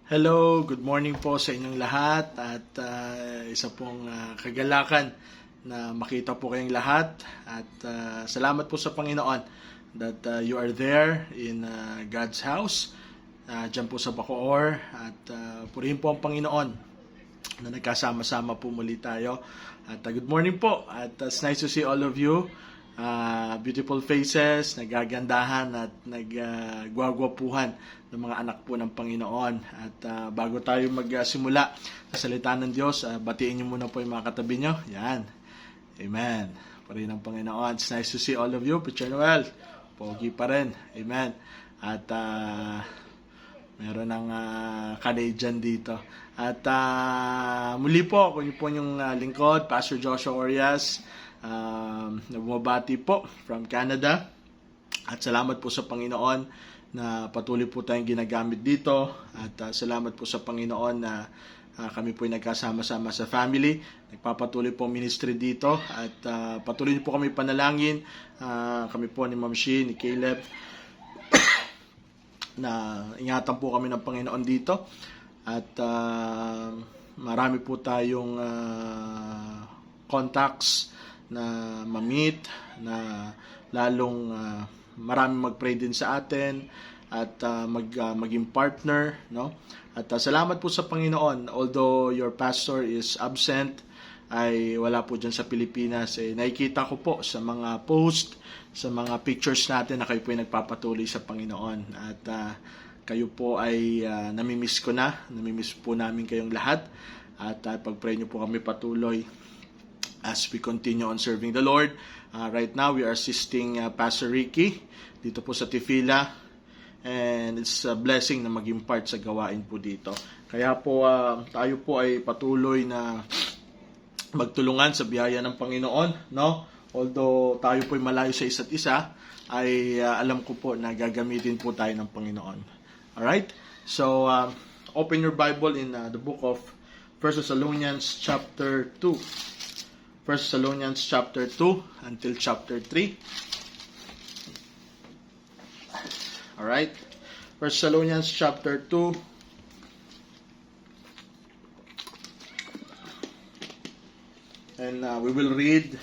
Hello, good morning po sa inyong lahat at isa pong kagalakan na makita po kayong lahat at salamat po sa Panginoon that you are there in God's house dyan po sa Bacoor at purihin po ang Panginoon na nagkasama-sama po muli tayo at good morning po at it's nice to see all of you. Beautiful faces, nagagandahan at nagwagwapuhan ng mga anak po ng Panginoon. At bago tayo magsimula sa salita ng Diyos, batiin niyo muna po yung mga katabi niyo. Yan. Amen. Purihin ang Panginoon. It's nice to see all of you. Preacher Noel, pogi pa rin. Amen. At meron ng Canadian dito. At muli po, kung po yung lingkod, Pastor Joshua Orias, na bumabati po from Canada at salamat po sa Panginoon na patuloy po tayong ginagamit dito at salamat po sa Panginoon na kami po ay nagkasama-sama sa family, nagpapatuloy po ministry dito at patuloy po kami panalangin, kami po ni Ma'am Shi, ni Caleb na ingatan po kami ng Panginoon dito at marami po tayong contacts na ma-meet, na lalong maraming mag-pray din sa atin at maging partner, no? At salamat po sa Panginoon, although your pastor is absent, ay wala po dyan sa Pilipinas, nakikita ko po sa mga post, sa mga pictures natin na kayo po ay nagpapatuloy sa Panginoon at kayo po ay namimiss ko na, namimiss po namin kayong lahat at pag-pray nyo po kami patuloy as we continue on serving the Lord. Right now, we are assisting Pastor Ricky dito po sa Tifila. And it's a blessing na maging part sa gawain po dito. Kaya po, tayo po ay patuloy na magtulungan sa biyaya ng Panginoon. No? Although tayo po ay malayo sa isa't isa, ay alam ko po na gagamitin po tayo ng Panginoon. Alright? So, open your Bible in the book of 1 Thessalonians chapter 2. 1 Thessalonians chapter 2 until chapter 3. Alright. 1 Thessalonians chapter 2. And we will read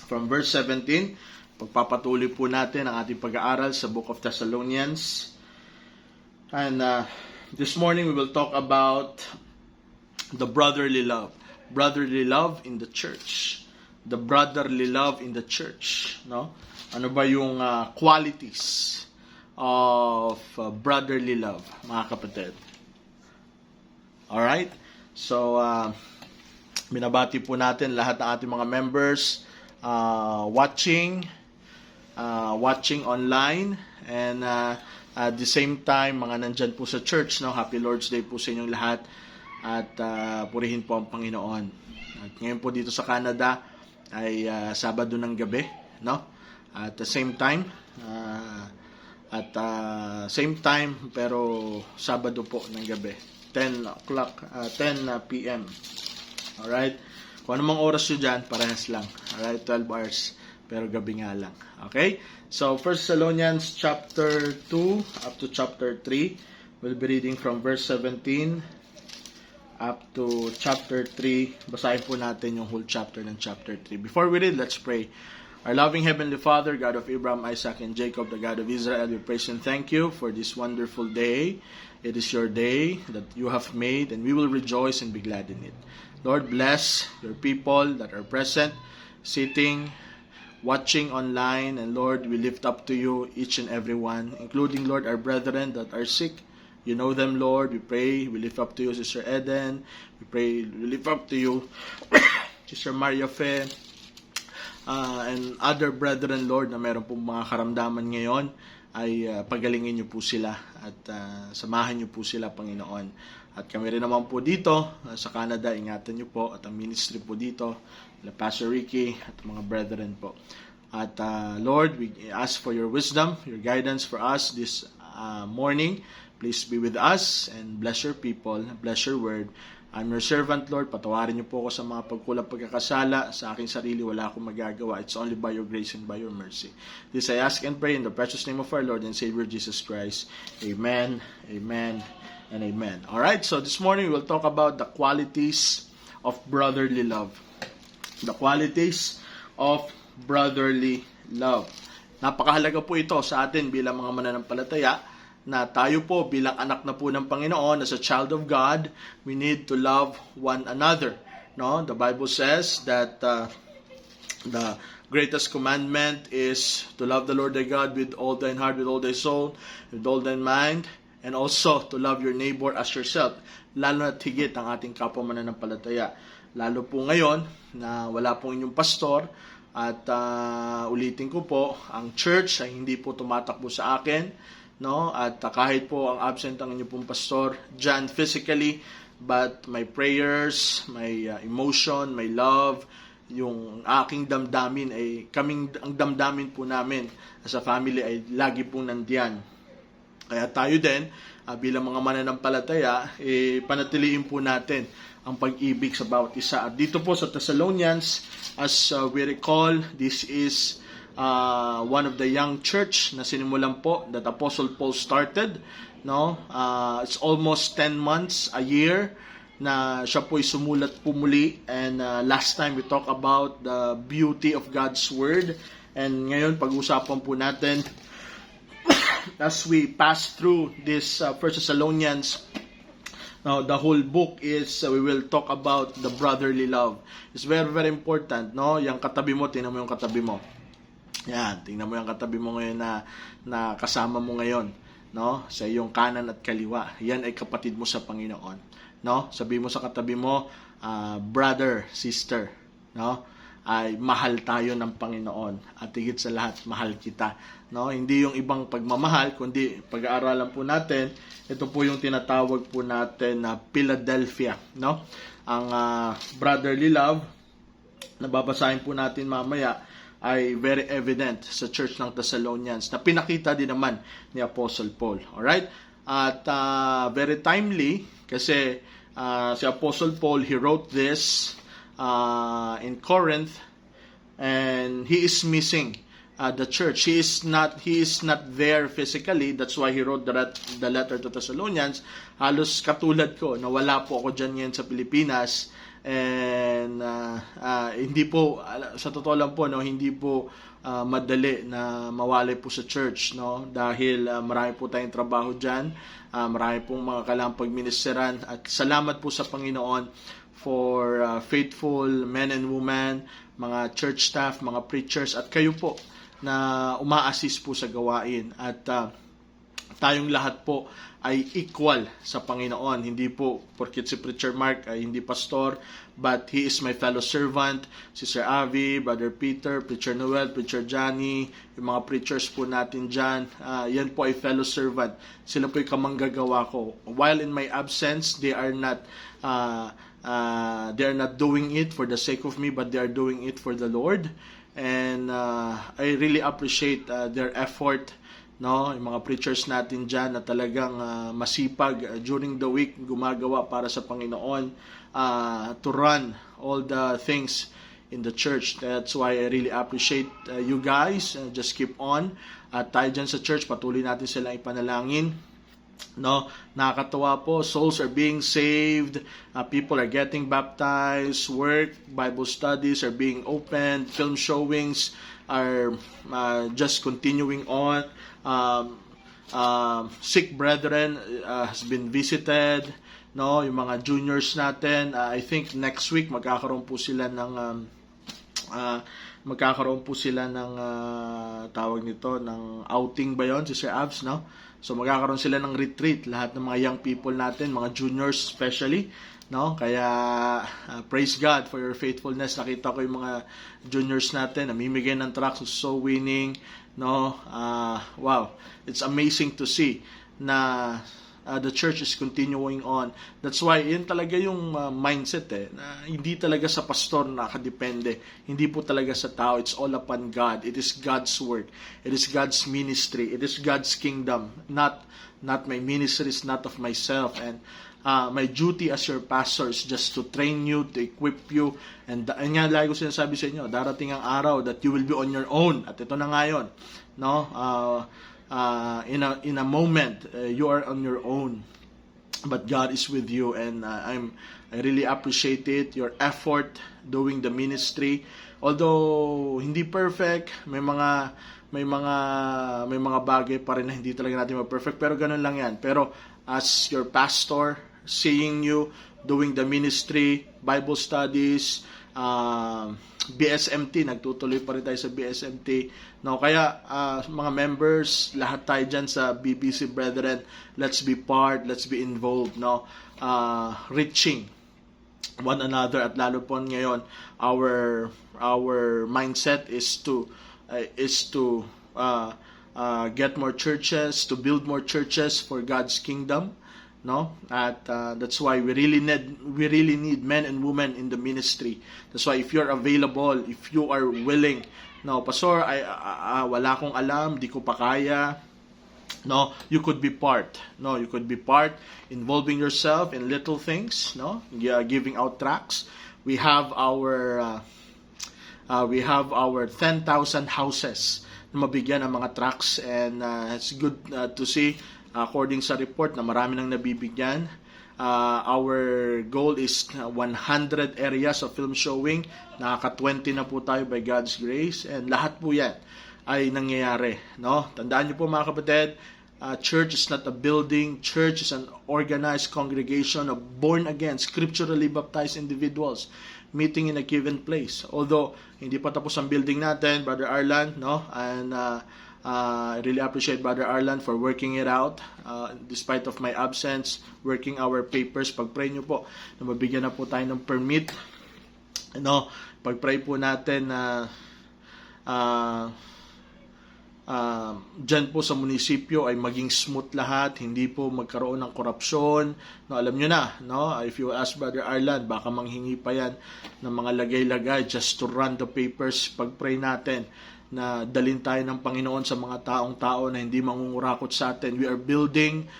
from verse 17. Pagpapatuloy po natin ang ating pag-aaral sa book of Thessalonians. And this morning we will talk about the brotherly love. Brotherly love in the church. The brotherly love in the church, no? Ano ba yung qualities of brotherly love, mga kapatid? Alright? So, binabati po natin lahat ng ating mga members watching online and at the same time, mga nandyan po sa church, no? Happy Lord's Day po sa inyong lahat. At purihin po ang Panginoon. At ngayon po dito sa Canada ay Sabado ng gabi, no? At the same time pero Sabado po ng gabi, 10 p.m. Alright? Kung anumang oras nyo dyan, parehas lang. Alright, 12 hours, pero gabi nga lang. Okay? So, 1 Thessalonians chapter 2 up to chapter 3. We'll be reading from verse 17 up to chapter 3. Basahin po natin yung whole chapter ng chapter 3. Before we read, let's pray. Our loving Heavenly Father, God of Abraham, Isaac, and Jacob, the God of Israel, we praise and thank you for this wonderful day. It is your day that you have made, and we will rejoice and be glad in it. Lord, bless your people that are present, sitting, watching online, and Lord, we lift up to you each and every one, including, Lord, our brethren that are sick. You know them, Lord. We pray. We lift up to you, Sister Eden. We lift up to you, Sister Maria Fe, and other brethren, Lord, na meron pong mga karamdaman ngayon, ay pagalingin niyo po sila at samahan niyo po sila, Panginoon. At kami rin naman po dito sa Canada, ingatan niyo po at ang ministry po dito, Pastor Ricky at mga brethren po. At Lord, we ask for your wisdom, your guidance for us this morning. Please be with us and bless your people, bless your word. I'm your servant, Lord. Patawarin niyo po ako sa mga pagkulang pagkakasala. Sa aking sarili, wala akong magagawa. It's only by your grace and by your mercy. This I ask and pray in the precious name of our Lord and Savior Jesus Christ. Amen, amen, and amen. Alright, so this morning we'll talk about the qualities of brotherly love. The qualities of brotherly love. Napakahalaga po ito sa atin bilang mga mananampalataya na tayo po bilang anak na po ng Panginoon, as a child of God, we need to love one another. No, the Bible says that the greatest commandment is to love the Lord thy God with all thine heart, with all thy soul, with all thine mind, and also to love your neighbor as yourself. Lalo na higit ang ating kapwa mananampalataya. Lalo po ngayon na wala pong inyong pastor, at ulitin ko po, ang church ay hindi po tumatakbo sa akin, no? At kahit po ang absent ang inyong pong pastor dyan physically, but my prayers, my emotion, my love, yung aking damdamin ay ang damdamin po namin as a family ay lagi pong nandiyan. Kaya tayo din bilang mga mananampalataya, panatiliin po natin ang pag-ibig sa bawat isa. At dito po sa Thessalonians, as we recall, this is one of the young church na sinimulan po that Apostle Paul started. No, it's almost 10 months, a year na siya po'y sumulat po muli. And last time we talked about the beauty of God's Word. And ngayon pag-usapan po natin as we pass through this First Thessalonians. Now, the whole book is, we will talk about the brotherly love. It's very, very important, no? Yung katabi mo, tingnan mo yung katabi mo. Yan, tingnan mo yung katabi mo ngayon na kasama mo ngayon, no? Sa iyong kanan at kaliwa. Yan ay kapatid mo sa Panginoon, no? Sabi mo sa katabi mo, brother, sister, no? Ay mahal tayo ng Panginoon at higit sa lahat mahal kita, no? Hindi yung ibang pagmamahal, kundi pag-aaralan po natin, ito po yung tinatawag po natin na Philadelphia, no? Ang brotherly love na babasahin po natin mamaya ay very evident sa church ng Thessalonians na pinakita din naman ni Apostle Paul. Alright? At very timely kasi si Apostle Paul, he wrote this in Corinth, and he is missing the church. He is not there physically. That's why he wrote the letter to Thessalonians. Halos katulad ko na wala po ako dyan ngayon sa Pilipinas, and hindi po, sa totoo lang po, no, hindi po madali na mawalay po sa church, no, dahil marami po tayong trabaho dyan, marami pong mga kailangang pagministeran, at salamat po sa Panginoon for faithful men and women, mga church staff, mga preachers, at kayo po na uma-assist po sa gawain. At tayong lahat po ay equal sa Panginoon. Hindi po porket si Preacher Mark ay hindi pastor, but he is my fellow servant. Si Sir Avi, Brother Peter, Preacher Noel, Preacher Johnny, yung mga preachers po natin dyan, yan po ay fellow servant. Sila po ay kamanggagawa ko. While in my absence, they are not doing it for the sake of me, but they are doing it for the Lord. And I really appreciate their effort, no? Yung mga preachers natin dyan na talagang masipag during the week gumagawa para sa Panginoon, to run all the things in the church. That's why I really appreciate you guys. Just keep on. Tayo dyan sa church, patuloy natin silang ipanalangin. No, nakakatawa po, souls are being saved, people are getting baptized, work, Bible studies are being opened, film showings are just continuing on, sick brethren has been visited, no, yung mga juniors natin, I think next week magkakaroon po sila ng tawag nito, ng outing ba yon, si Sir Abs, no? So magkakaroon sila ng retreat, lahat ng mga young people natin, mga juniors especially, no? Kaya praise God for your faithfulness. Nakita ko yung mga juniors natin namimigay ng tracts, so winning, no? Wow, it's amazing to see na the church is continuing on. That's why yun talaga yung mindset na hindi talaga sa pastor na nakadepende, hindi po talaga sa tao. It's all upon God. It is God's work, it is God's ministry, it is God's kingdom, not my ministry, is not of myself. And my duty as your pastor is just to train you, to equip you, and nga lagi ko sinasabi sa inyo, darating ang araw that you will be on your own. At ito na ngayon, no? In a moment, you are on your own. but God is with you, and I really appreciate it, your effort doing the ministry. Although hindi perfect, may mga bagay pa rin na hindi talaga natin ma-perfect, pero ganun lang yan. Pero as your pastor, seeing you doing the ministry, Bible studies, BSMT, nagtutuloy pa rin tayo sa BSMT. No, kaya mga members, lahat tayo dyan sa BBC Brethren, let's be part, let's be involved, no? Reaching one another, at lalo po ngayon, our mindset is to get more churches, to build more churches for God's kingdom. No, at that's why we really need men and women in the ministry. That's why if you're available, if you are willing, no, pastor, wala akong alam, di ko pa kaya. No, you could be part. No, you could be part, involving yourself in little things. No, giving out tracts. We have our 10,000 houses na mabigyan ng mga tracts, and it's good to see. According sa report na marami nang nabibigyan. Our goal is 100 areas of film showing. Nakaka-20 na po tayo by God's grace. And lahat po yan ay nangyayari. No? Tandaan niyo po mga kapatid, church is not a building. Church is an organized congregation of born-again, scripturally baptized individuals meeting in a given place. Although, hindi pa tapos ang building natin, Brother Arlan, no? And I really appreciate Brother Arlan for working it out despite of my absence, working our papers. Pag-pray nyo po na mabigyan na po tayo ng permit. No, pag-pray po natin na dyan po sa munisipyo ay maging smooth lahat, hindi po magkaroon ng korupsyon. No, alam nyo na, no? If you ask Brother Arlan, baka manghingi pa yan ng mga lagay-lagay just to run the papers. Pag-pray natin na dalin tayo ng Panginoon sa mga taong-tao na hindi mangungurakot sa atin. We are building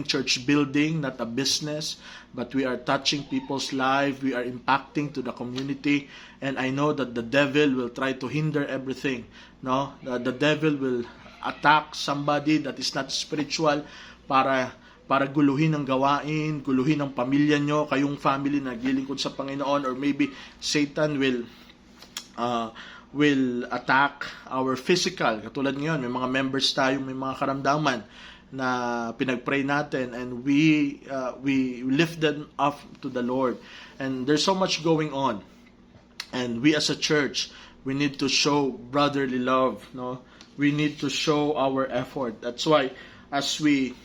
church building, not a business, but we are touching people's lives. We are impacting to the community, and I know that the devil will try to hinder everything. No, the devil will attack somebody that is not spiritual para guluhin ang gawain, guluhin ang pamilya nyo, kayong family na naglilingkod sa Panginoon, or maybe Satan will attack our physical. Katulad ngayon, may mga members tayo, may mga karamdaman na pinagpray natin, and we lift them up to the Lord. And there's so much going on. And we as a church, we need to show brotherly love, no? We need to show our effort. That's why as we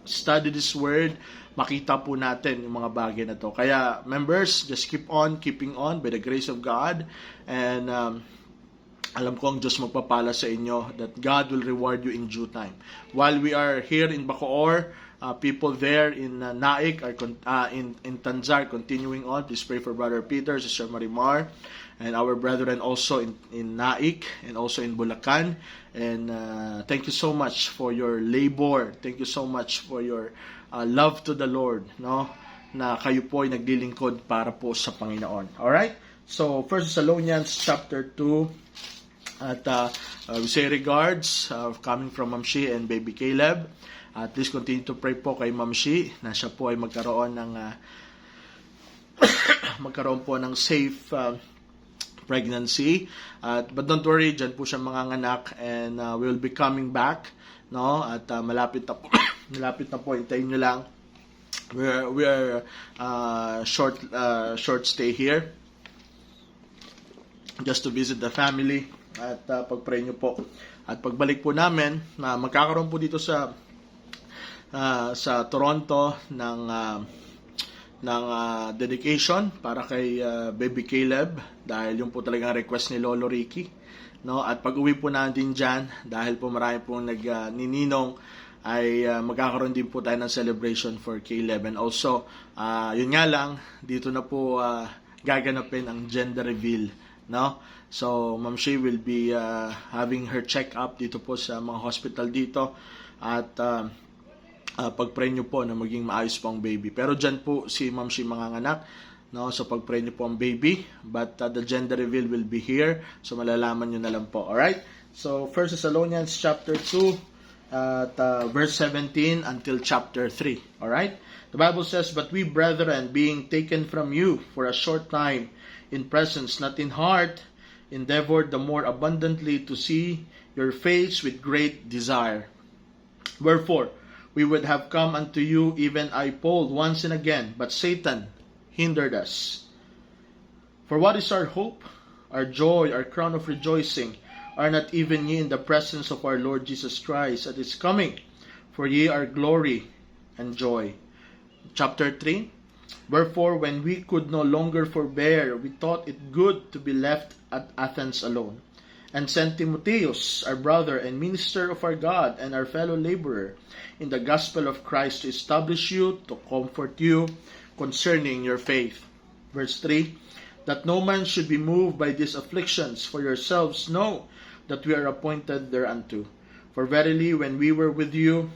study this word, makita po natin yung mga bagay na to. Kaya members, just keep on keeping on by the grace of God, and alam ko ang Diyos magpapala sa inyo, that God will reward you in due time. While we are here in Bacoor, people there in Naik are in Tanzar continuing on. Please pray for Brother Peter, Sister Marimar, and our brethren also in Naik and also in Bulacan. And thank you so much for your labor. Thank you so much for your love to the Lord, no? Na kayo po ay naglilingkod para po sa Panginoon. Alright? So, 1 Thessalonians chapter 2, at we say regards coming from Ma'am Shi and Baby Caleb. Please continue to pray po kay Ma'am Shi na siya po ay magkaroon po ng safe pregnancy. But don't worry, dyan po siya manganganak, and we'll be coming back, no? At malapit na po, hintayin nyo lang. We are short stay here just to visit the family, at pag-pray nyo po. At pagbalik po namin, magkakaroon po dito sa Toronto ng dedication para kay Baby Caleb, dahil yung po talagang request ni Lolo Ricky, no? At pag-uwi po natin diyan, dahil po marami pong nagnininong, ay magkakaroon din po tayo ng celebration for Caleb. And also, yun nga lang, dito na po gaganapin ang gender reveal, no? So Ma'am Shi will be having her check-up dito po sa mga hospital dito, at pag-pray nyo po na maging maayos po ang baby. Pero dyan po si Ma'am Shi manganganak, no? So pag-pray nyo po ang baby, but the gender reveal will be here, so malalaman nyo na lang po. Alright? So 1 Thessalonians chapter 2, at verse 17 until chapter 3. Alright? The Bible says, "But we, brethren, being taken from you for a short time, in presence, not in heart, endeavored the more abundantly to see your face with great desire. Wherefore, we would have come unto you, even I, Paul, once and again, but Satan hindered us. For what is our hope, our joy, our crown of rejoicing? Are not even ye in the presence of our Lord Jesus Christ at his coming? For ye are glory and joy." Chapter 3, "Wherefore, when we could no longer forbear, we thought it good to be left at Athens alone, and sent Timotheus, our brother and minister of our God, and our fellow laborer in the gospel of Christ, to establish you, to comfort you concerning your faith." Verse 3, "That no man should be moved by these afflictions, for yourselves know that we are appointed thereunto. For verily, when we were with you,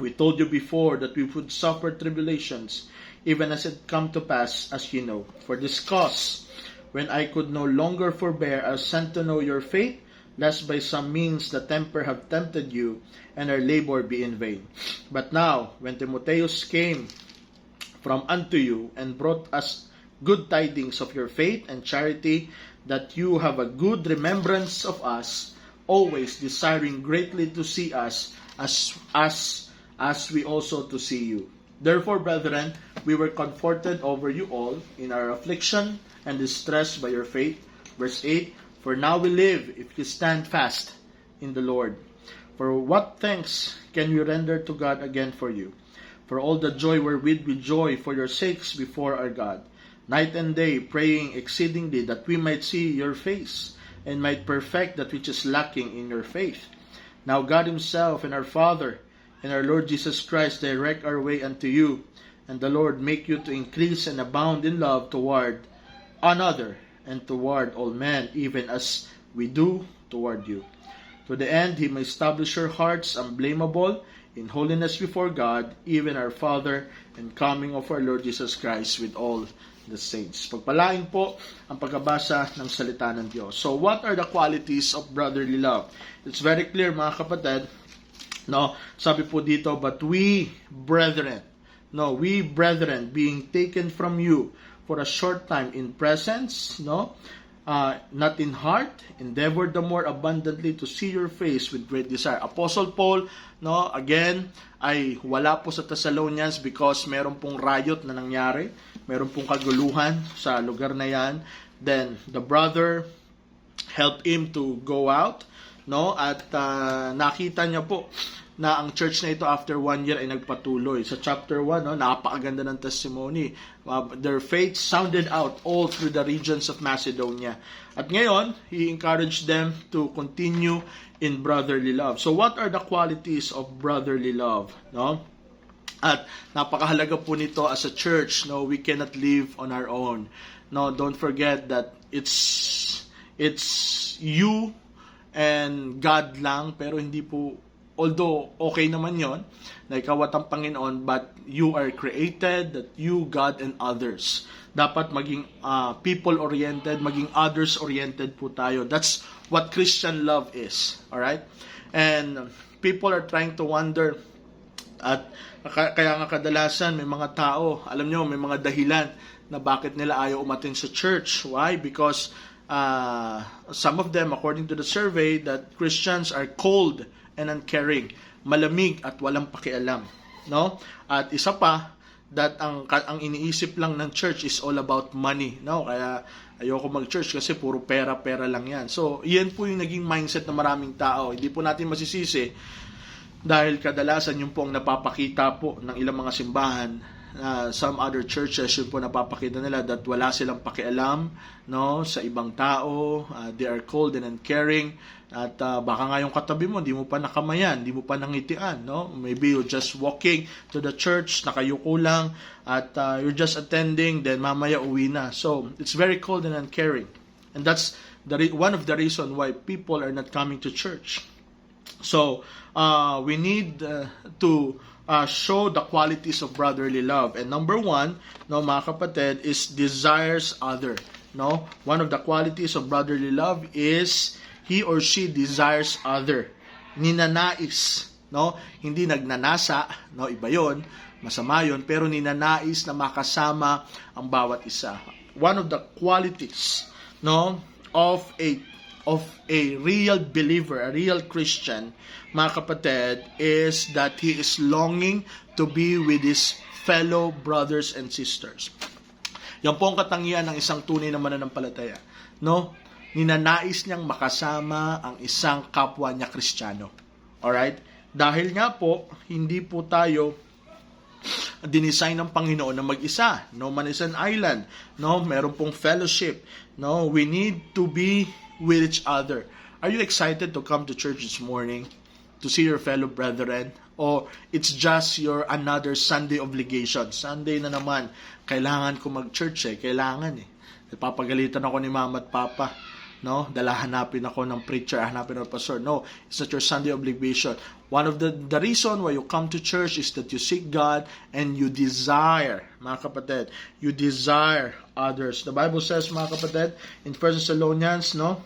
we told you before that we would suffer tribulations, even as it come to pass, as ye know. For this cause, when I could no longer forbear, I sent to know your faith, lest by some means the temper have tempted you, and our labor be in vain. But now, when Timotheus came from unto you, and brought us good tidings of your faith and charity, that you have a good remembrance of us, always desiring greatly to see us, as we also to see you. Therefore, brethren, we were comforted over you all in our affliction and distress by your faith." Verse 8, "For now we live, if you stand fast in the Lord. For what thanks can we render to God again for you? For all the joy wherewith we joy for your sakes before our God, night and day, praying exceedingly that we might see your face, and might perfect that which is lacking in your faith. Now God himself and our Father and our Lord Jesus Christ direct our way unto you, and the Lord make you to increase and abound in love toward another, and toward all men, even as we do toward you. To the end he may establish your hearts unblameable in holiness before God, even our Father, and coming of our Lord Jesus Christ with all the saints." Pagpalain po ang pagkabasa ng salita ng Diyos. So, what are the qualities of brotherly love? It's very clear, mga kapatid. No, sabi po dito, "But we, brethren," we brethren, being taken from you for a short time in presence, not in heart, endeavor the more abundantly to see your face with great desire. Apostle Paul, again, ay wala po sa Thessalonians because meron pong riot na nangyari, meron pong kaguluhan sa lugar na yan. Then, the brother helped him to go out, at nakita niya po na ang church na ito after 1 year ay nagpatuloy. Sa chapter 1, napakaganda ng testimony. Their faith sounded out all through the regions of Macedonia. At ngayon, he encouraged them to continue in brotherly love. So what are the qualities of brotherly love? At napakahalaga po nito as a church. We cannot live on our own. Don't forget that it's you and God lang, pero hindi po, although okay naman yon na ikaw at ang Panginoon, but you are created, that you, God, and others. Dapat maging people-oriented, maging others-oriented po tayo. That's what Christian love is. Alright? And people are trying to wonder, at kaya nga kadalasan may mga tao, alam nyo, may mga dahilan na bakit nila ayaw umattend sa church. Why? Because some of them, according to the survey, that Christians are cold and uncaring, malamig at walang pakialam, At isa pa, that ang iniisip lang ng church is all about money, Kaya ayoko mag-church kasi puro pera lang yan. So, yan po yung naging mindset ng maraming tao. Hindi po natin masisisi dahil kadalasan yung po ang napapakita po ng ilang mga simbahan. Some other churches, yun po napapakita nila that wala silang pakialam sa ibang tao, they are cold and uncaring, at baka nga yung katabi mo, hindi mo pa nakamayan, hindi mo pa nangitian, maybe you're just walking to the church, nakayuko lang, at you're just attending, then mamaya uwi na. So, it's very cold and uncaring, and that's one of the reasons why people are not coming to church. So, we need to show the qualities of brotherly love. And number 1, mga kapatid, is desires other. One of the qualities of brotherly love is he or she desires other. Ninanais no? Hindi nagnanasa, no? Iba 'yon, masama 'yon, pero ninanais na makasama ang bawat isa. One of the qualities, no, of a real believer, a real Christian, mga kapatid, is that he is longing to be with his fellow brothers and sisters. Yan po ang katangian ng isang tunay na mananampalataya, no? Ninanais niyang makasama ang isang kapwa niya Kristiyano. Alright? Dahil nga po, hindi po tayo dinesign ng Panginoon na mag-isa. No man is an island. No, meron pong fellowship. No, we need to be with each other. Are you excited to come to church this morning? To see your fellow brethren? Or it's just your another Sunday obligation? Sunday na naman, kailangan ko mag-church Kailangan Napapagalitan ako ni mama at papa. No, hanapin ako ng preacher, hanapin ako ng pastor. No, it's not your Sunday obligation. One of the reason why you come to church is that you seek God and you desire, mga kapatid, you desire others. The Bible says, mga kapatid, in 1 Thessalonians, no,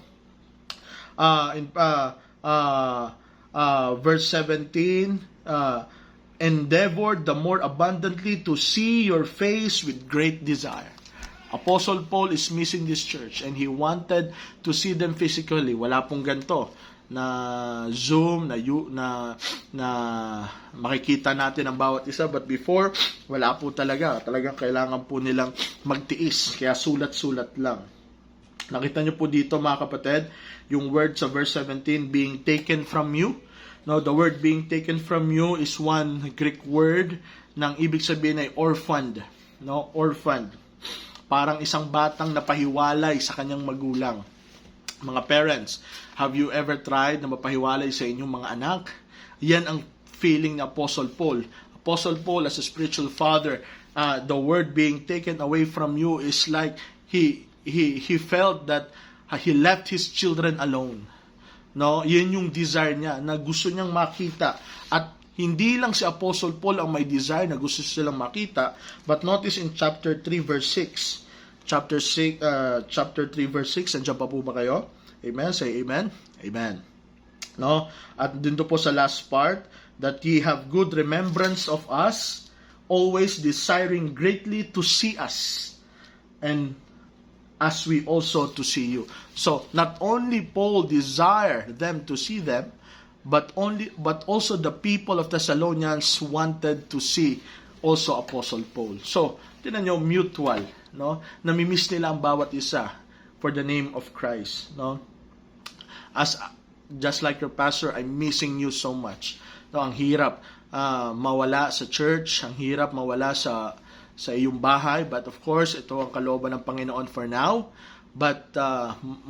verse 17, endeavor the more abundantly to see your face with great desire. Apostle Paul is missing this church and he wanted to see them physically. Wala pong ganito na Zoom, na makikita natin ang bawat isa. But before, wala po talaga. Talagang kailangan po nilang magtiis. Kaya sulat-sulat lang. Nakita nyo po dito, mga kapatid, yung word sa verse 17, being taken from you. No, the word being taken from you is one Greek word nang ibig sabihin ay orphaned. No, orphaned. Parang isang batang napahiwalay sa kanyang magulang. Mga parents, have you ever tried na mapahiwalay sa inyong mga anak? Yan ang feeling ni Apostle Paul. Apostle Paul as a spiritual father, the word being taken away from you is like he felt that he left his children alone. No, yan yung desire niya na gusto niyang makita. At hindi lang si Apostle Paul ang may desire na gusto silang makita, but notice in chapter 3 verse 6. Chapter 3 verse 6, nandiyan pa po ba kayo? Amen, say amen. Amen. No? At dito po sa last part, that ye have good remembrance of us, always desiring greatly to see us, and as we also to see you. So, not only Paul desired them to see them, but also the people of Thessalonians wanted to see also Apostle Paul. So, tinan nyo, mutual, no? Namimiss nila ang bawat isa for the name of Christ, no? Just like your pastor, I'm missing you so much. No, ang hirap mawala sa church, ang hirap mawala sa iyong bahay, but of course, ito ang kalooban ng Panginoon for now. But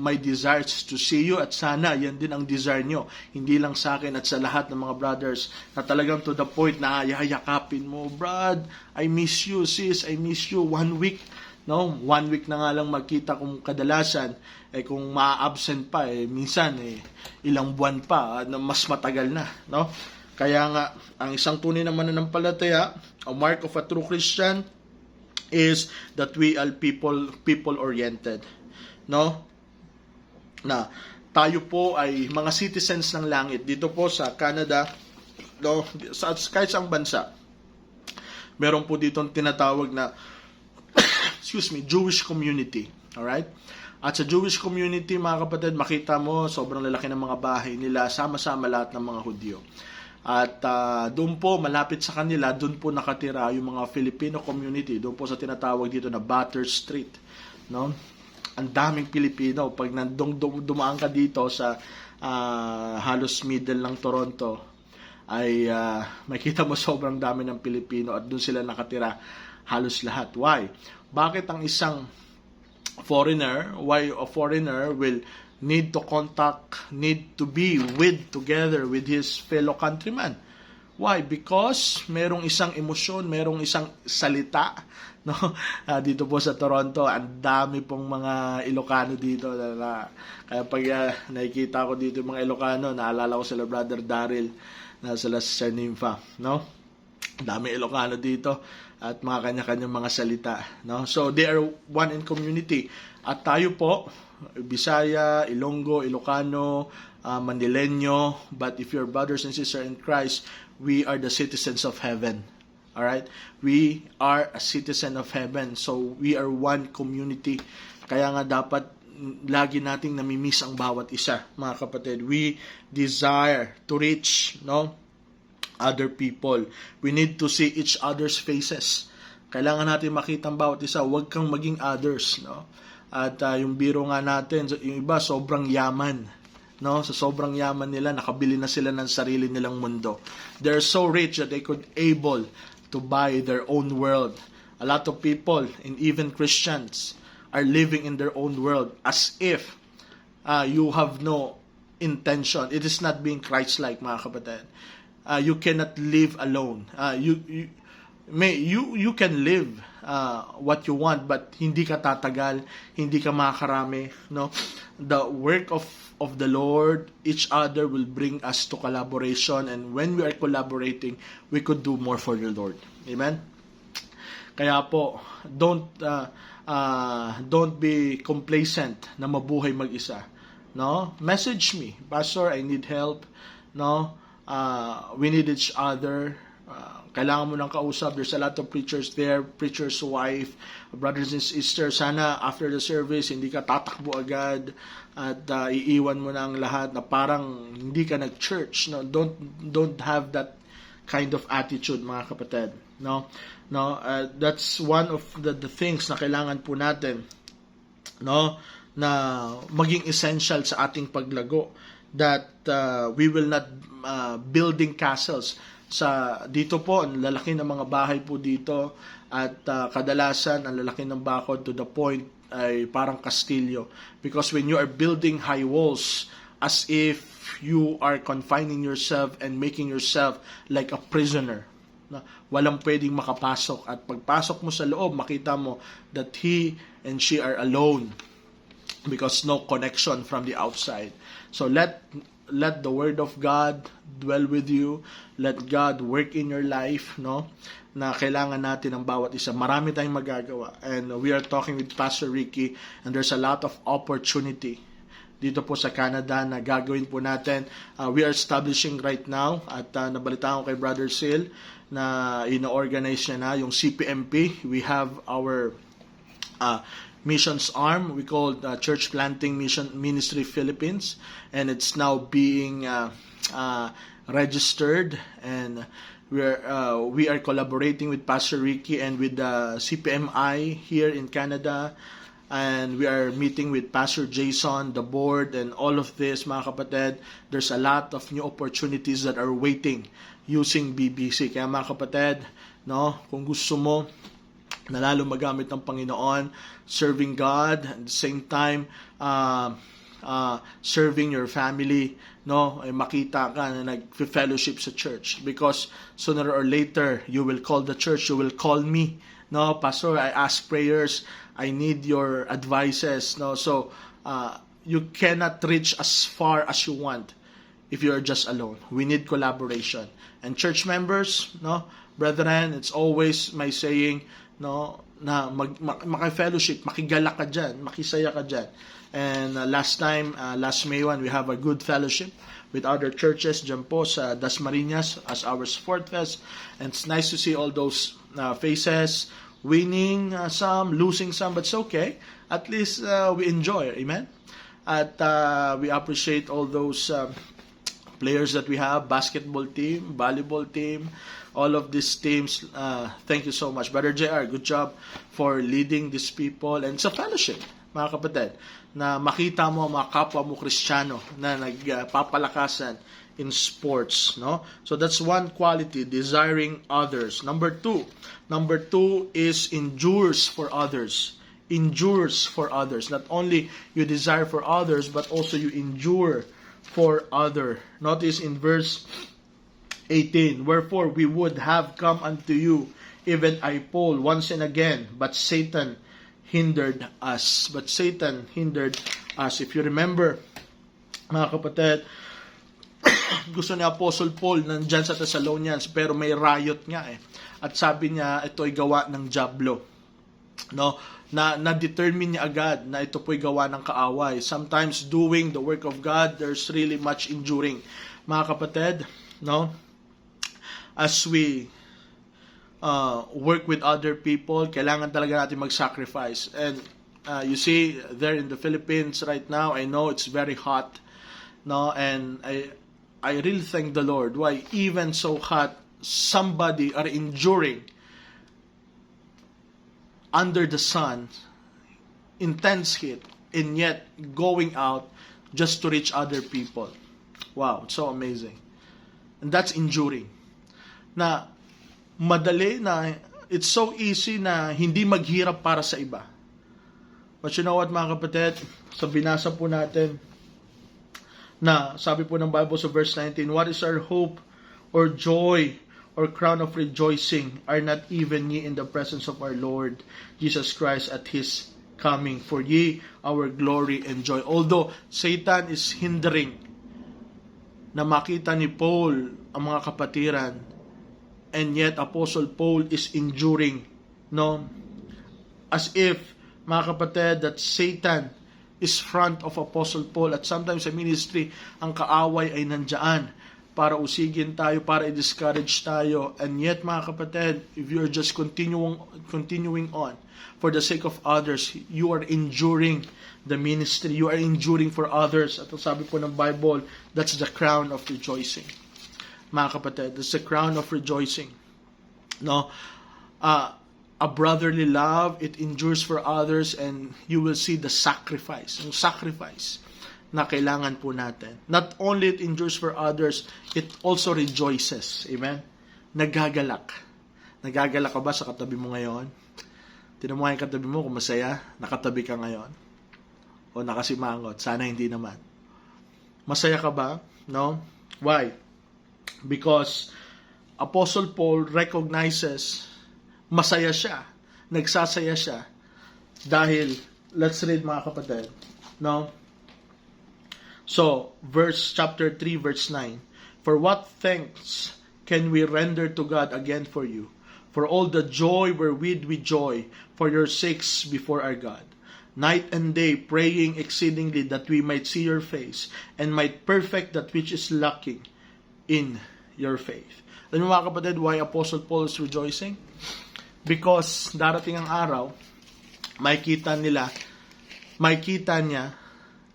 my desire is to see you, at sana yan din ang desire nyo. Hindi lang sa akin at sa lahat ng mga brothers na talagang to the point na yayakapin mo, Brad, I miss you, sis, I miss you. 1 week, no? 1 week na nga lang magkita kung kadalasan, kung ma-absent pa, minsan, ilang buwan pa, mas matagal na, no? Kaya nga, ang isang tunay na mananampalataya, a mark of a true Christian, is that we are people-oriented. No? Na tayo po ay mga citizens ng langit. Dito po sa Canada, no, kahit saang bansa, meron po dito tinatawag na Jewish community. Alright? At sa Jewish community, mga kapatid, makita mo, sobrang lalaki ng mga bahay nila, sama-sama lahat ng mga Hudyo. At doon po, malapit sa kanila, doon po nakatira yung mga Filipino community. Doon po sa tinatawag dito na Butter Street. No? Ang daming Pilipino. Pag dumaan ka dito sa halos middle ng Toronto, ay makita mo sobrang dami ng Pilipino at doon sila nakatira halos lahat. Why? Bakit ang isang foreigner, why a foreigner will need to be together with his fellow countryman? Why? Because merong isang emosyon, merong isang salita, no? Dito po sa Toronto, ang dami pong mga Ilocano dito. Kaya pag nakikita ko dito yung mga Ilocano, naalala ko sila Brother Daryl, na sila Sir Nympha, no? Dami Ilocano dito at mga kanya-kanyang mga salita, no? So they are one in community. At tayo po, Bisaya, Ilonggo, Ilocano, Manileño, but if you're brothers and sisters in Christ, we are the citizens of heaven. Alright? We are a citizen of heaven. So, we are one community. Kaya nga dapat lagi nating namimiss ang bawat isa, mga kapatid. We desire to reach, other people. We need to see each other's faces. Kailangan natin makita ang bawat isa. Huwag kang maging others, At yung biro nga natin, yung iba sobrang yaman, Sa sobrang yaman nila, nakabili na sila ng sarili nilang mundo. They're so rich that they could able to buy their own world. A lot of people, and even Christians, are living in their own world as if you have no intention. It is not being Christ-like, mga kapatid. You cannot live alone. You can live what you want, but hindi ka tatagal, hindi ka makakarami, The work of the Lord, each other will bring us to collaboration, and when we are collaborating, we could do more for the Lord. Amen? Kaya po, don't be complacent na mabuhay mag-isa. Message me, Pastor, I need help. We need each other. Kailangan mo ng kausap. There's a lot of preachers there, preacher's wife, brothers and sisters. Sana after the service, hindi ka tatakbo agad at iiwan mo na ang lahat na parang hindi ka nag-church. Don't have that kind of attitude, mga kapatid. That's one of the things na kailangan po natin, na maging essential sa ating paglago, that we will not building castles. Dito po, ang lalaki ng mga bahay po dito, at kadalasan ang lalaki ng bakod to the point ay parang kastilyo, because when you are building high walls as if you are confining yourself and making yourself like a prisoner, walang pwedeng makapasok, at pagpasok mo sa loob, makita mo that he and she are alone because no connection from the outside. So let the word of God dwell with you. Let God work in your life, na kailangan natin ang bawat isa. Marami tayong magagawa. And we are talking with Pastor Ricky, and there's a lot of opportunity dito po sa Canada na gagawin po natin. We are establishing right now, at nabalitaan ko kay Brother Sil na ino-organize niya na yung CPMP. We have our missions arm, we call Church Planting Mission Ministry Philippines, and it's now being registered, and we are collaborating with Pastor Ricky and with the CPMI here in Canada, and we are meeting with Pastor Jason, the board, and all of this, mga kapatid. There's a lot of new opportunities that are waiting using BBC. Kaya mga kapatid, kung gusto mo na lalo magamit ng Panginoon, serving God, at the same time, serving your family, ay makita ka na nag-fellowship sa church. Because sooner or later, you will call the church, you will call me. Pastor, I ask prayers, I need your advices. So, you cannot reach as far as you want if you're just alone. We need collaboration. And church members, brethren, it's always my saying, na maki-fellowship, makigala ka dyan, makisaya ka dyan. And last May 1, we have a good fellowship with other churches dyan po sa Dasmariñas as our Sport Fest. And it's nice to see all those faces, winning some, losing some, but it's okay. At least we enjoy, amen? At we appreciate all those players that we have, basketball team, volleyball team, all of these teams. Thank you so much. Brother JR, good job for leading these people. And sa fellowship, mga kapatid, na makita mo mga kapwa mo Kristiyano na nagpapalakasan in sports. So that's one quality, desiring others. Number two is endures for others. Endures for others. Not only you desire for others, but also you endure for other. Notice in verse 18, wherefore we would have come unto you, even I, Paul, once and again, but Satan hindered us. If you remember, mga kapatid, gusto ni Apostle Paul nandyan sa Thessalonians, pero may riot nga At sabi niya, ito ay gawa ng dyablo. No, na-determine niya agad na ito po'y gawa ng kaaway. Sometimes doing the work of God, there's really much enduring. Mga kapatid, no, as we work with other people, kailangan talaga natin mag-sacrifice. And you see, there in the Philippines right now, I know it's very hot, no, and I really thank the Lord. Why? Even so hot, somebody are enduring under the sun, intense heat, and yet going out just to reach other people. Wow, it's so amazing. And that's enduring. Na madali na, it's so easy na hindi maghirap para sa iba. But you know what, mga kapatid? So binasa po natin na sabi po ng Bible sa verse 19, what is our hope or joy or crown of rejoicing? Are not even ye in the presence of our Lord Jesus Christ at His coming? For ye our glory and joy. Although Satan is hindering na makita ni Paul ang mga kapatiran, and yet Apostle Paul is enduring, no? As if, mga kapatid, that Satan is front of Apostle Paul, at sometimes sa ministry, ang kaaway ay nandyan para usigin tayo, para i-discourage tayo. And yet, mga kapatid, if you're just continuing on for the sake of others, you are enduring the ministry, you are enduring for others. At sabi po ng Bible, that's the crown of rejoicing. Mga kapatid, that's the crown of rejoicing. No, a brotherly love, it endures for others, and you will see the sacrifice. Yung sacrifice na kailangan po natin. Not only it endures for others, it also rejoices. Amen? Nagagalak. Nagagalak ka ba sa katabi mo ngayon? Tinan mo yung katabi mo kung masaya, nakatabi ka ngayon. O nakasimangot. Sana hindi naman. Masaya ka ba? No? Why? Because Apostle Paul recognizes masaya siya. Nagsasaya siya. Dahil, let's read mga kapatid. No? So, chapter 3, verse 9. For what thanks can we render to God again for you? For all the joy wherewith we joy for your sakes before our God. Night and day praying exceedingly that we might see your face and might perfect that which is lacking in your faith. Alam mo mga kapatid, why Apostle Paul is rejoicing? Because darating ang araw, makikita niya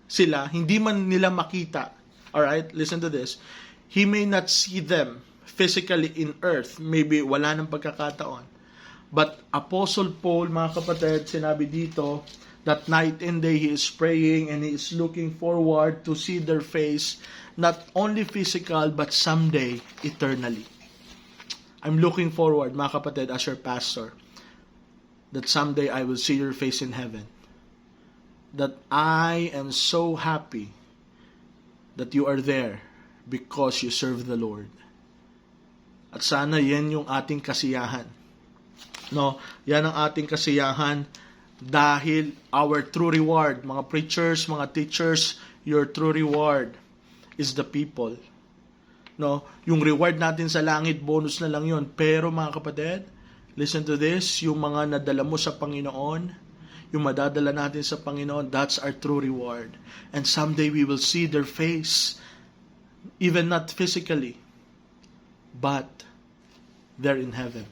sila, hindi man nila makita. Alright, listen to this. He may not see them physically in earth. Maybe wala ng pagkakataon. But Apostle Paul, mga kapatid, sinabi dito, that night and day he is praying and he is looking forward to see their face, not only physical, but someday, eternally. I'm looking forward, mga kapatid, as your pastor, that someday I will see your face in heaven. That I am so happy that you are there because you serve the Lord. At sana yan yung ating kasiyahan. No, yan ang ating kasiyahan dahil our true reward, mga preachers, mga teachers, your true reward is the people. No, yung reward natin sa langit, bonus na lang yun. Pero mga kapatid, listen to this, yung mga nadala mo sa Panginoon, yung madadala natin sa Panginoon, that's our true reward. And someday we will see their face, even not physically, but they're in heaven.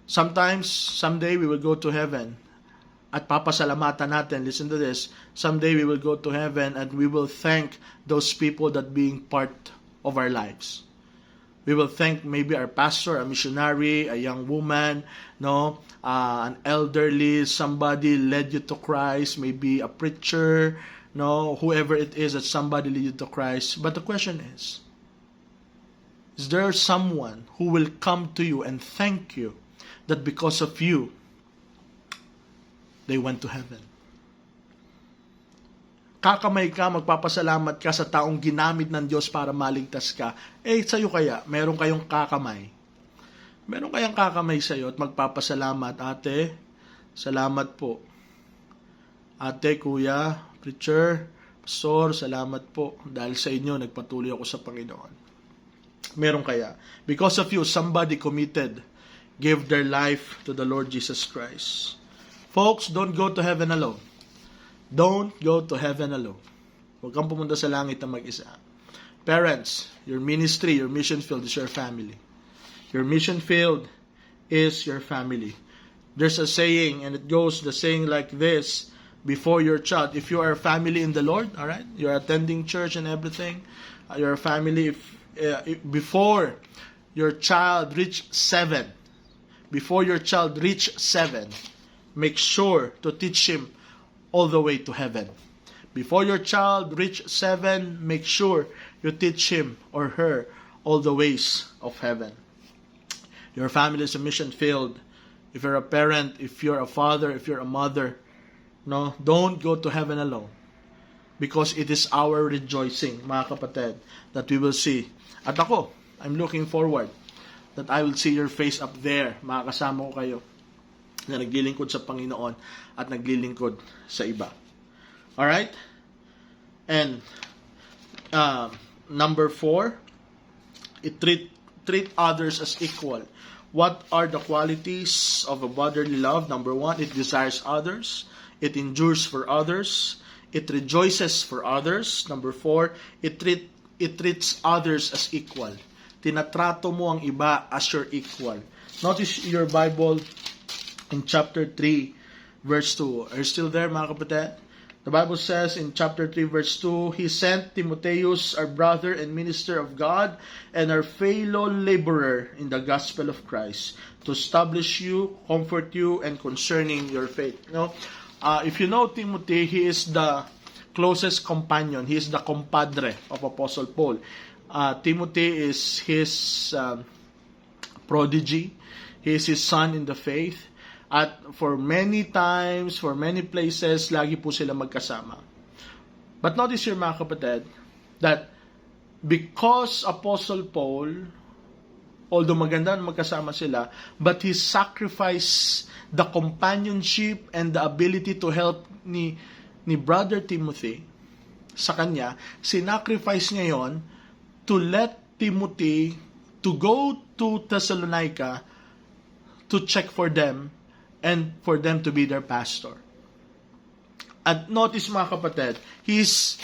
Sometimes, someday we will go to heaven at papasalamatan natin. Listen to this. Someday we will go to heaven and we will thank those people that being part of our lives. We will thank maybe our pastor, a missionary, a young woman, no, an elderly, somebody led you to Christ, maybe a preacher, no, whoever it is that somebody led you to Christ. But the question is there someone who will come to you and thank you that because of you, they went to heaven? Kakamay ka, magpapasalamat ka sa taong ginamit ng Diyos para maligtas ka. Sa'yo kaya, meron kayong kakamay. Meron kayang kakamay sa'yo at magpapasalamat. Ate, salamat po. Ate, kuya, preacher, pastor, salamat po. Dahil sa inyo, nagpatuloy ako sa Panginoon. Meron kaya? Because of you, somebody committed, gave their life to the Lord Jesus Christ. Folks, don't go to heaven alone. Don't go to heaven alone. Huwag kang pumunta sa langit na mag-isa. Parents, your ministry, your mission field is your family. Your mission field is your family. There's a saying, and it goes the saying like this, before your child, if you are a family in the Lord, all right, you're attending church and everything, you're a family, before your child reach 7, make sure to teach him all the way to heaven. Before your child reach 7, make sure you teach him or her all the ways of heaven. Your family is a mission field. If you're a parent, if you're a father, if you're a mother, no, don't go to heaven alone. Because it is our rejoicing, mga kapatid, that we will see. At ako, I'm looking forward that I will see your face up there. Makakasama ko kayo na naglilingkod sa Panginoon at naglilingkod sa iba. Alright? And number 4, treat others as equal. What are the qualities of a brotherly love? Number 1, it desires others. It endures for others. It rejoices for others. Number 4, it treats others as equal. Tinatrato mo ang iba as your equal. Notice your Bible in chapter 3, verse 2. Are you still there, mga kapatid? The Bible says in chapter 3, verse 2, He sent Timotheus, our brother and minister of God, and our fellow laborer in the gospel of Christ, to establish you, comfort you, and concerning your faith. If you know Timothy, he is the closest companion. He is the compadre of Apostle Paul. Timothy is his prodigy. He is his son in the faith. At for many times, for many places, lagi po sila magkasama. But notice here, mga kapatid, that because Apostle Paul, although maganda na magkasama sila, but he sacrificed the companionship and the ability to help ni Brother Timothy sa kanya, sinacrifice niya yon to let Timothy to go to Thessalonica to check for them and for them to be their pastor. At notice, mga kapatid, his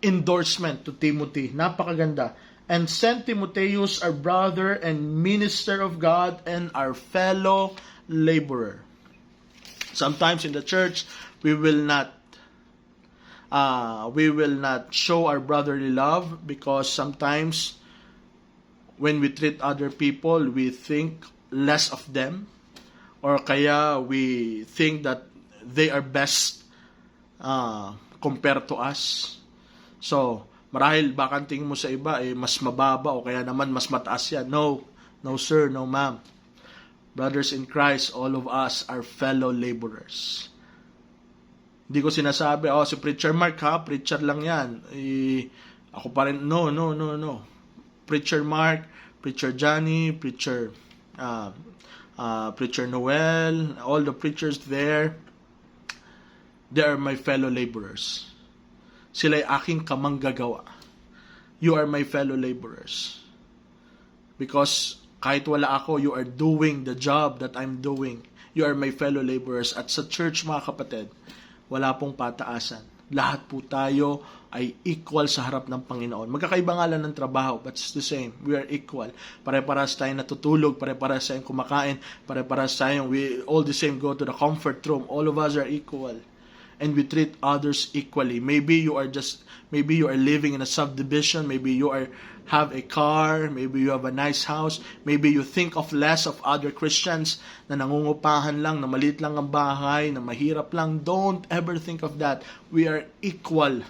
endorsement to Timothy, napakaganda. And sent Timotheus, our brother and minister of God, and our fellow laborer. Sometimes in the church, we will not show our brotherly love because sometimes when we treat other people, we think less of them. Or kaya we think that they are best compared to us. So, marahil baka tingin mo sa iba mas mababa o kaya naman mas mataas yan. No sir, no ma'am. Brothers in Christ, all of us are fellow laborers. Hindi ko sinasabi, si Preacher Mark preacher lang yan. Ako pa rin, no. Preacher Mark, Preacher Johnny, Preacher Noel, all the preachers there, they are my fellow laborers. Sila'y aking kamanggagawa. You are my fellow laborers. Because kahit wala ako, you are doing the job that I'm doing. You are my fellow laborers. At sa church, mga kapatid, wala pong pataasan. Lahat po tayo ay equal sa harap ng Panginoon. Magkakaiba nga lang ng trabaho, but it's the same. We are equal. Pare-paras tayong natutulog, pare-paras tayong kumakain, pare-paras tayong, we all the same go to the comfort room. All of us are equal. And we treat others equally. Maybe you are living in a subdivision, maybe you have a car, maybe you have a nice house, maybe you think of less of other Christians na nangungupahan lang, na maliit lang ang bahay, na mahirap lang. Don't ever think of that. We are equal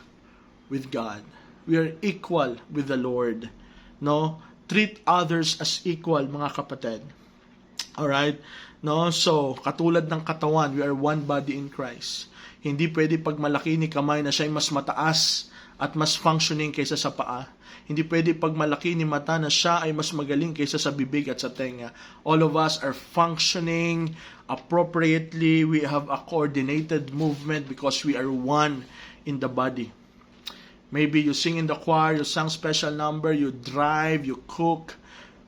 with God. We are equal with the Lord. No? Treat others as equal, mga kapatid. Alright? No? So, katulad ng katawan, we are one body in Christ. Hindi pwede pag malaki ni kamay na siya'y mas mataas at mas functioning kaysa sa paa. Hindi pwede pag malaki ni mata na siya ay mas magaling kaysa sa bibig at sa tenga. All of us are functioning appropriately. We have a coordinated movement because we are one in the body. Maybe you sing in the choir, you sang special number, you drive, you cook,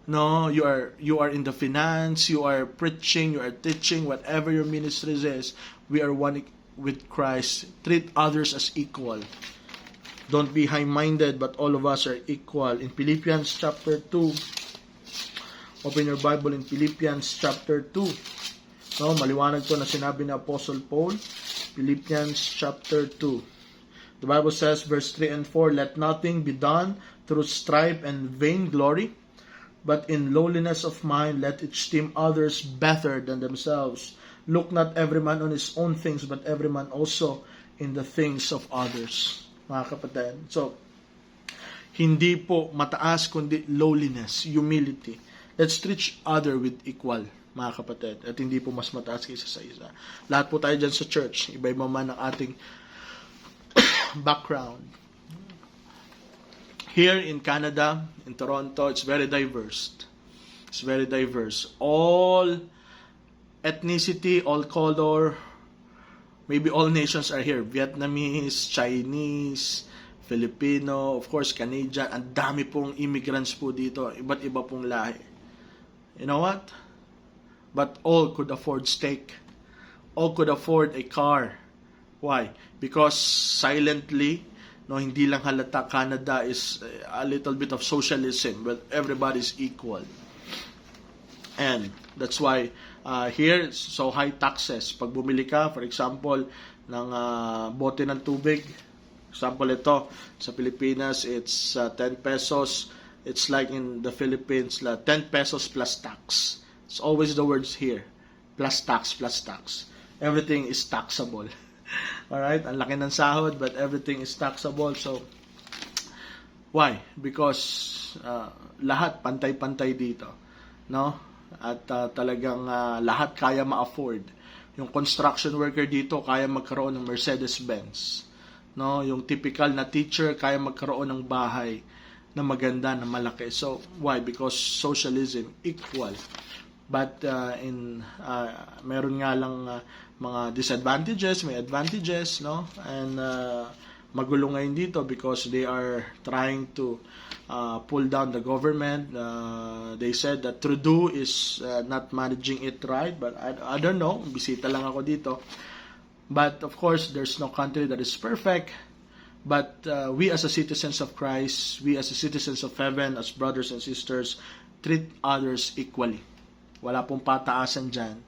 No, you are in the finance, you are preaching, you are teaching, whatever your ministry is, we are one with Christ. Treat others as equal. Don't be high-minded, but all of us are equal. In Philippians chapter 2, open your Bible in Philippians chapter 2. No, maliwanag to na sinabi ni Apostle Paul. Philippians chapter 2. The Bible says, verse 3 and 4, let nothing be done through strife and vain glory, but in lowliness of mind, let each esteem others better than themselves. Look not every man on his own things, but every man also in the things of others. Mga kapatid. So, hindi po mataas, kundi lowliness, humility. Let's treat each other with equal, mga kapatid. At hindi po mas mataas kaysa sa isa. Lahat po tayo dyan sa church, iba-iba man ang ating background. Here in Canada, in Toronto, it's very diverse. It's very diverse. All ethnicity, all color, maybe all nations are here. Vietnamese, Chinese, Filipino, of course, Canadian. Ang dami pong immigrants po dito. Iba't iba pong lahi. You know what? But all could afford steak. All could afford a car. Why? Because silently, no, hindi lang halata, Canada is a little bit of socialism, but everybody is equal. And that's why here, so high taxes. Pag bumili ka, for example, ng bote ng tubig, example ito, sa Pilipinas, it's 10 pesos. It's like in the Philippines, 10 pesos plus tax. It's always the words here, plus tax, plus tax. Everything is taxable. Alright, ang laki ng sahod, but everything is taxable. So, why? Because lahat pantay-pantay dito, no? At talagang lahat kaya ma-afford. Yung construction worker dito kaya magkaroon ng Mercedes-Benz, no? Yung typical na teacher kaya magkaroon ng bahay na maganda, na malaki. So, why? Because socialism, equal. But meron nga lang mga disadvantages, may advantages, no? And magulo ngayon dito because they are trying to pull down the government. They said that Trudeau is not managing it right, but I don't know. Bisita lang ako dito. But of course, there's no country that is perfect. But we as a citizens of Christ, we as a citizens of heaven, as brothers and sisters, treat others equally. Wala pong pataasan dyan.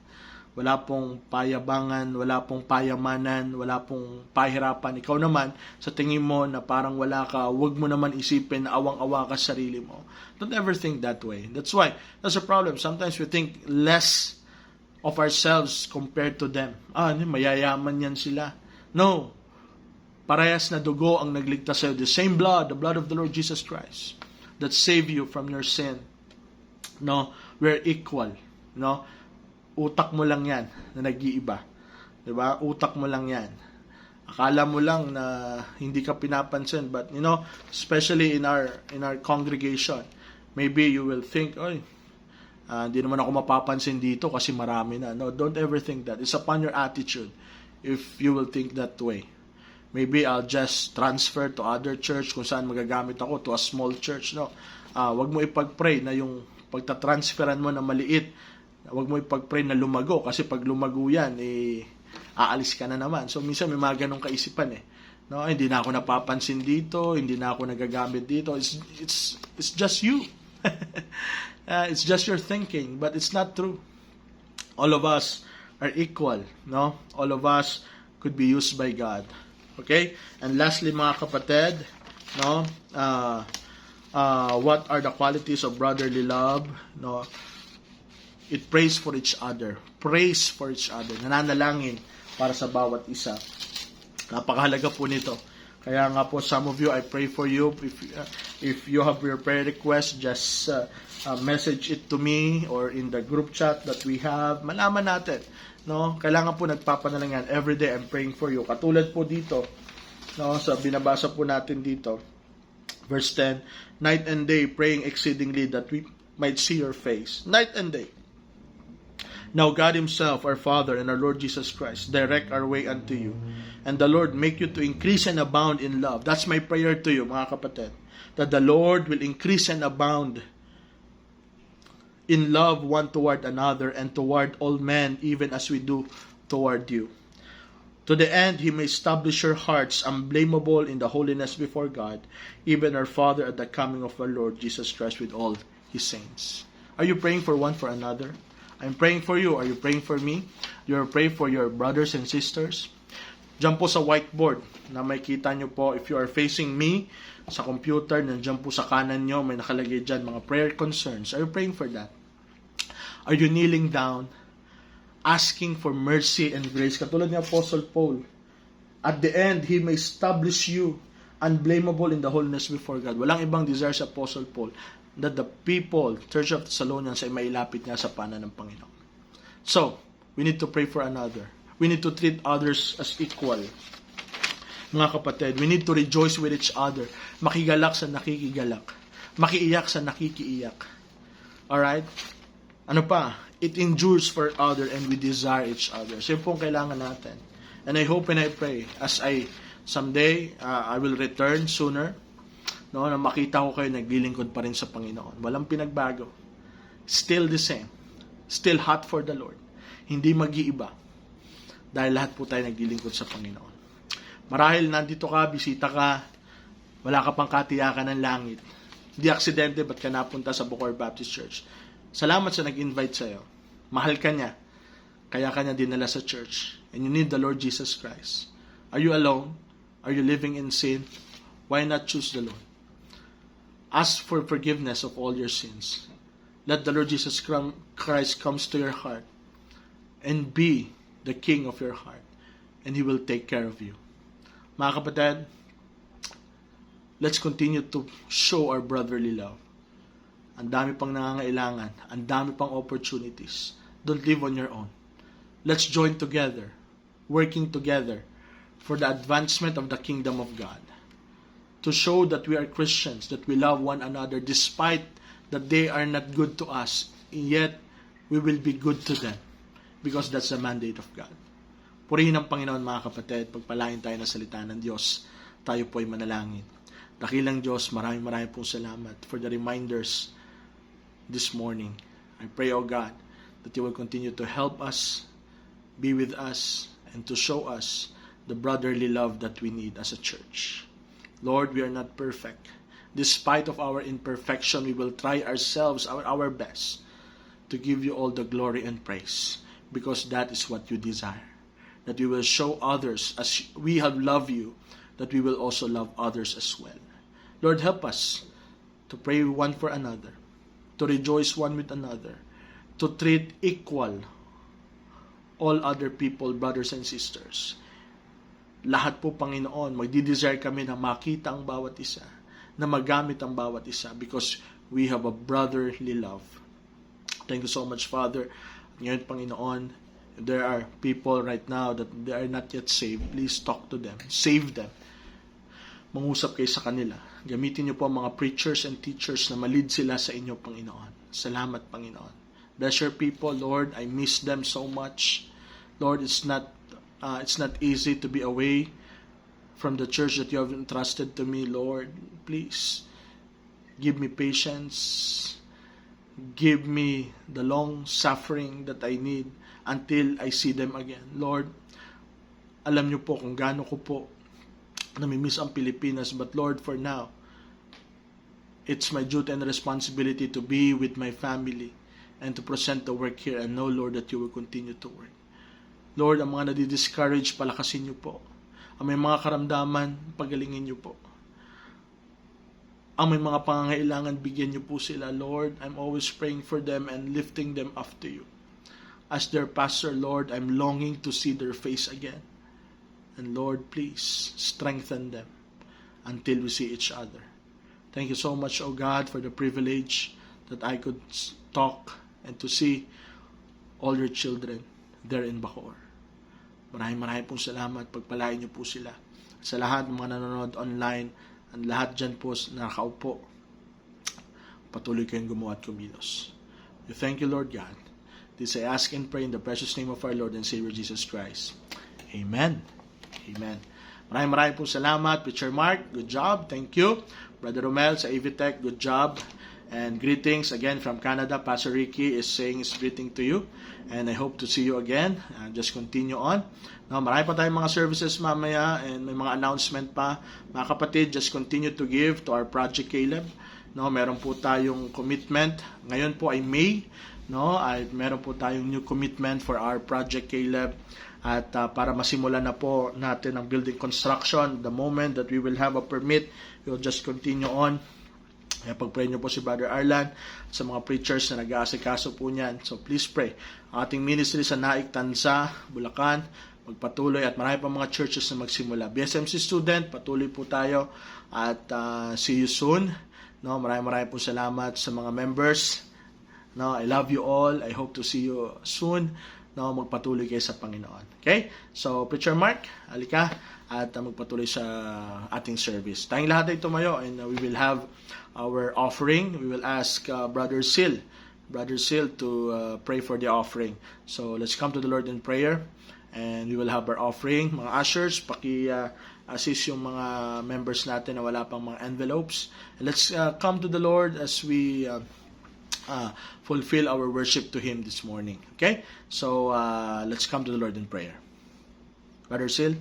Wala pong payabangan, wala pong payamanan, wala pong pahirapan. Ikaw naman, sa tingin mo na parang wala ka, huwag mo naman isipin na awang-awa ka sa sarili mo. Don't ever think that way. That's why, that's a problem. Sometimes we think less of ourselves compared to them. Mayayaman yan sila. No. Parehas na dugo ang nagligtas sa'yo. The same blood, the blood of the Lord Jesus Christ, that save you from your sin. No, we're equal. No, utak mo lang yan na nag-iiba. Diba? Utak mo lang yan. Akala mo lang na hindi ka pinapansin, but you know, especially in our congregation, maybe you will think, hindi naman ako mapapansin dito kasi marami na. No, don't ever think that. It's upon your attitude if you will think that way. Maybe I'll just transfer to other church kung saan magagamit ako, to a small church. No, wag mo ipag-pray na yung pagtatransferan mo na maliit, wag mo ipag-pray na lumago, kasi pag lumago yan, aalis ka na naman. So minsan may mga ganong kaisipan no, hindi na ako napapansin dito, hindi na ako nagagamit dito. It's just you. It's just your thinking, but it's not true. All of us are equal, no? All of us could be used by God. Okay? And lastly, mga kapatid, no, what are the qualities of brotherly love? No, it prays for each other. Prays for each other. Nananalangin para sa bawat isa. Napakahalaga po nito. Kaya nga po, some of you, I pray for you. If you have your prayer request, just message it to me or in the group chat that we have. Malaman natin. No? Kailangan po nagpapanalangin. Every day, I'm praying for you. Katulad po dito, no, sa binabasa po natin dito. Verse 10, night and day praying exceedingly that we might see your face. Night and day. Now God Himself, our Father, and our Lord Jesus Christ, direct our way unto you. And the Lord make you to increase and abound in love. That's my prayer to you, mga kapatid. That the Lord will increase and abound in love one toward another and toward all men, even as we do toward you. To the end He may establish your hearts unblameable in the holiness before God, even our Father at the coming of our Lord Jesus Christ with all His saints. Are you praying for one for another? I'm praying for you. Are you praying for me? You're praying for your brothers and sisters? Diyan po sa whiteboard na makikita nyo po, if you are facing me sa computer, nandiyan po sa kanan nyo, may nakalagay dyan mga prayer concerns. Are you praying for that? Are you kneeling down, asking for mercy and grace? Katulad ni Apostle Paul, at the end, he may establish you unblameable in the holiness before God. Walang ibang desire sa Apostle Paul that the people, Church of Thessalonians, ay mailapit nga sa pana ng Panginoon. So, we need to pray for another. We need to treat others as equal. Mga kapatid, we need to rejoice with each other. Makigalak sa nakikigalak. Makiiyak sa nakikiiyak. Alright? Ano pa? It endures for other and we desire each other. So yun pong kailangan natin. And I hope and I pray as someday, I will return sooner, no, na makita ko kayo naglilingkod pa rin sa Panginoon. Walang pinagbago. Still the same. Still hot for the Lord. Hindi mag-iiba. Dahil lahat po tayo naglilingkod sa Panginoon. Marahil nandito ka, bisita ka, wala ka pang katiyakan ng langit. Hindi aksidente, ba't ka napunta sa Bucor Baptist Church? Salamat sa nag-invite sa'yo. Mahal ka niya. Kaya ka niya dinala sa church. And you need the Lord Jesus Christ. Are you alone? Are you living in sin? Why not choose the Lord? Ask for forgiveness of all your sins. Let the Lord Jesus Christ comes to your heart and be the King of your heart, and He will take care of you. Mga kapatid, let's continue to show our brotherly love. Ang dami pang nangangailangan, ang dami pang opportunities. Don't live on your own. Let's join together, working together for the advancement of the kingdom of God. To show that we are Christians, that we love one another despite that they are not good to us, yet we will be good to them. Because that's the mandate of God. Purihin ang Panginoon mga kapatid, pagpalain tayo ng salita ng Diyos, tayo po ay manalangin. Dakilang Diyos, maraming pong salamat for the reminders this morning. I pray, O God, that You will continue to help us, be with us, and to show us the brotherly love that we need as a church. Lord, we are not perfect. Despite of our imperfection, we will try ourselves, our best, to give You all the glory and praise. Because that is what You desire. That we will show others as we have loved You, that we will also love others as well. Lord, help us to pray one for another, to rejoice one with another, to treat equal all other people, brothers and sisters. Lahat po, Panginoon, magdi-desire kami na makita ang bawat isa, na magamit ang bawat isa, because we have a brotherly love. Thank You so much, Father. Ngayon, Panginoon, if there are people right now that they are not yet saved, please talk to them. Save them. Mangusap kayo sa kanila. Gamitin Niyo po ang mga preachers and teachers na malid sila sa Inyo, Panginoon. Salamat, Panginoon. Bless Your people, Lord. I miss them so much. Lord, it's not easy to be away from the church that You have entrusted to me, Lord. Please, give me patience. Give me the long suffering that I need until I see them again. Lord, alam Niyo po kung gaano ko po namimiss ang Pilipinas, but Lord, for now, it's my duty and responsibility to be with my family and to present the work here, and know, Lord, that You will continue to work. Lord, ang mga nadi-discourage, palakasin Niyo po. Ang may mga karamdaman, pagalingin Niyo po. Ang may mga pangangailangan, bigyan Niyo po sila. Lord, I'm always praying for them and lifting them up to You. As their pastor, Lord, I'm longing to see their face again. And Lord, please strengthen them until we see each other. Thank You so much, O God, for the privilege that I could talk and to see all Your children there in Bacoor. Maraming pong salamat. Pagpalain Niyo po sila. Sa lahat ng mga nanonood online, ang lahat dyan po nakaupo, patuloy kayong gumawa at kumilos. We thank You, Lord God. This I ask and pray in the precious name of our Lord and Savior Jesus Christ. Amen. Amen. Maraming pong salamat. Preacher Mark, good job. Thank you. Brother Romel sa AVTech, good job. And greetings again from Canada. Pastor Ricky is saying his greeting to you. And I hope to see you again. Just continue on. No, marami pa tayong mga services mamaya and may mga announcement pa. Mga kapatid, just continue to give to our Project Caleb. No, meron po tayong commitment. Ngayon po ay May. No, ay meron po tayong new commitment for our Project Caleb. At para masimulan na po natin ang building construction, the moment that we will have a permit, we'll just continue on. Kaya pag-pray nyo po si Brother Arlan sa mga preachers na nag-aasikaso po niyan. So please pray. Ang ating ministry sa Naik, Tansa, Bulacan, magpatuloy at marami pa mga churches na magsimula. BSMC student, patuloy po tayo at see you soon. No, maraming po salamat sa mga members. No, I love you all. I hope to see you soon. No, magpatuloy kayo sa Panginoon. Okay? So, Preacher Mark, alika at magpatuloy sa ating service. Tayong lahat ay tumayo and we will have our offering. We will ask Brother Sil to pray for the offering. So, let's come to the Lord in prayer and we will have our offering. Mga ushers, assist yung mga members natin na wala pang mga envelopes. And let's come to the Lord as we fulfill our worship to Him this morning. Okay? So, let's come to the Lord in prayer. Brother Sil.